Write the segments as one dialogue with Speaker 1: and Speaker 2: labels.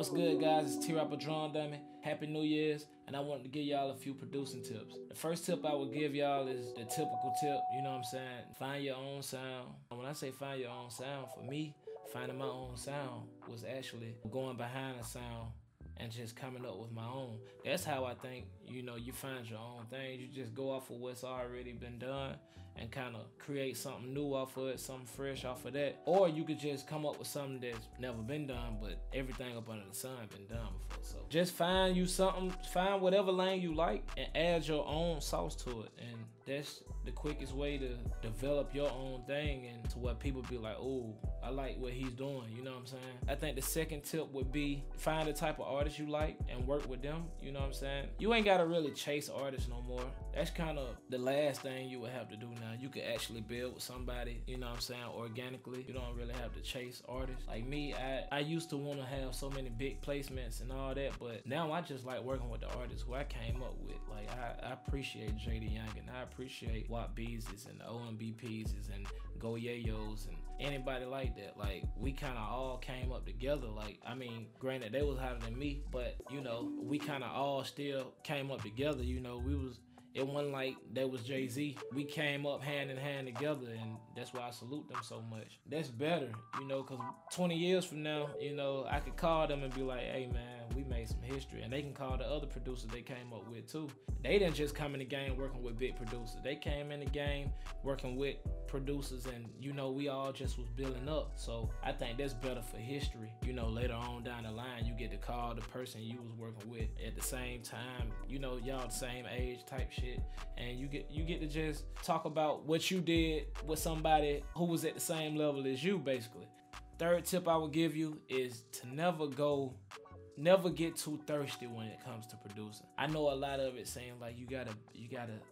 Speaker 1: What's good, guys? It's T-Rapper Drumdummie. Happy New Year's, and I wanted to give y'all a few producing tips. The first tip I would give y'all is the typical tip, you know what I'm saying? Find your own sound. When I say find your own sound, for me, finding my own sound was actually going behind a sound and just coming up with my own. That's how I think, you find your own thing. You just go off of what's already been done and kind of create something new off of it, something fresh off of that. Or you could just come up with something that's never been done, but everything up under the sun been done before. So just find you something, find whatever lane you like and add your own sauce to it. And that's the quickest way to develop your own thing and to where people be like, oh, I like what he's doing, you know what I'm saying? I think the second tip would be find the type of artist you like and work with them, you know what I'm saying? You ain't gotta really chase artists no more. That's kind of the last thing you would have to do now. You could actually build with somebody, you know what I'm saying, organically. You don't really have to chase artists. Like me, I used to want to have so many big placements and all that, but now I just like working with the artists who I came up with. Like I appreciate JD Young and I appreciate Wap Beezy's and the OMBP's and Go Yayos and anybody like that. Like we kind of all came up together. Like, I mean, granted they was hotter than me, but we kind of all still came up together. It wasn't like that was Jay-Z. We came up hand in hand together, and that's why I salute them so much. That's better, because 20 years from now, I could call them and be like, hey man, we made some history. And they can call the other producers they came up with too. They didn't just come in the game working with big producers. They came in the game working with producers, and we all just was building up. So I think that's better for history. Later on down the line, you get to call the person you was working with at the same time, y'all the same age type shit, and you get to just talk about what you did with somebody who was at the same level as you, basically. Third tip I would give you is to never get too thirsty when it comes to producing. I know a lot of it seems like you gotta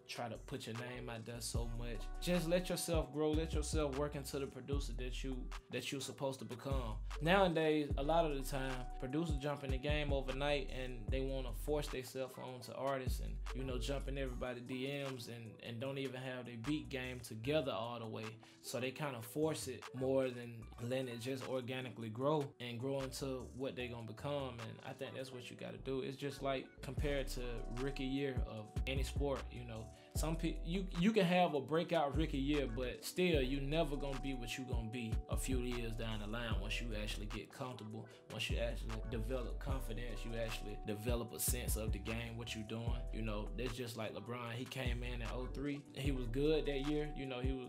Speaker 1: try to put your name out there so much. Just let yourself grow, let yourself work into the producer that you're supposed to become. Nowadays, a lot of the time, producers jump in the game overnight and they wanna force themselves onto artists and jump in everybody's DMs and don't even have their beat game together all the way. So they kind of force it more than letting it just organically grow and grow into what they're gonna become. And I think that's what you got to do. It's just like compared to rookie year of any sport. Some people you can have a breakout rookie year, but still you never gonna be what you gonna be a few years down the line. Once you actually get comfortable, once you actually develop confidence, you actually develop a sense of the game, what you doing. That's just like LeBron. He came in 03. He was good that year.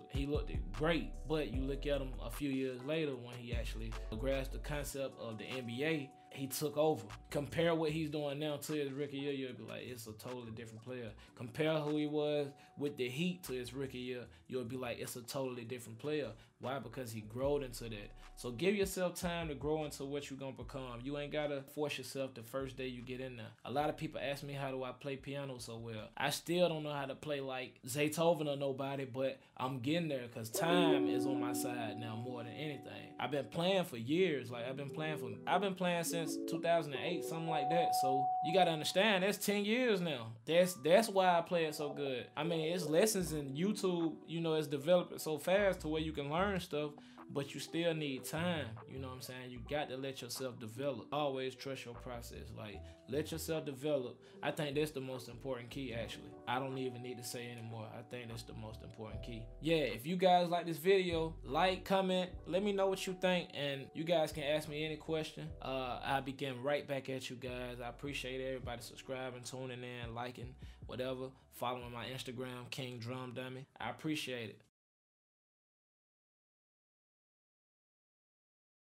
Speaker 1: He looked great, but you look at him a few years later when he actually grasped the concept of the NBA. He took over. Compare what he's doing now to his rookie year, you'll be like, it's a totally different player. Compare who he was with the Heat to his rookie year, you'll be like, it's a totally different player. Why? Because he growed into that. So give yourself time to grow into what you're gonna become. You ain't gotta force yourself the first day you get in there. A lot of people ask me, how do I play piano so well? I still don't know how to play like Zaytoven or nobody, but I'm getting there because time is on my side now more than anything. I've been playing for years. Like I've been playing since 2008, something like that. So you gotta understand, that's 10 years now. That's why I play it so good. I mean, it's lessons in YouTube, it's developing so fast to where you can learn stuff, but you still need time. You know what I'm saying? You got to let yourself develop. Always trust your process. Like, let yourself develop. I think that's the most important key, actually. I don't even need to say anymore. I think that's the most important key. Yeah, if you guys like this video, like, comment, let me know what you think, and you guys can ask me any question. I'll be getting right back at you guys. I appreciate everybody subscribing, tuning in, liking, whatever. Following my Instagram, King Drumdummie. I appreciate it.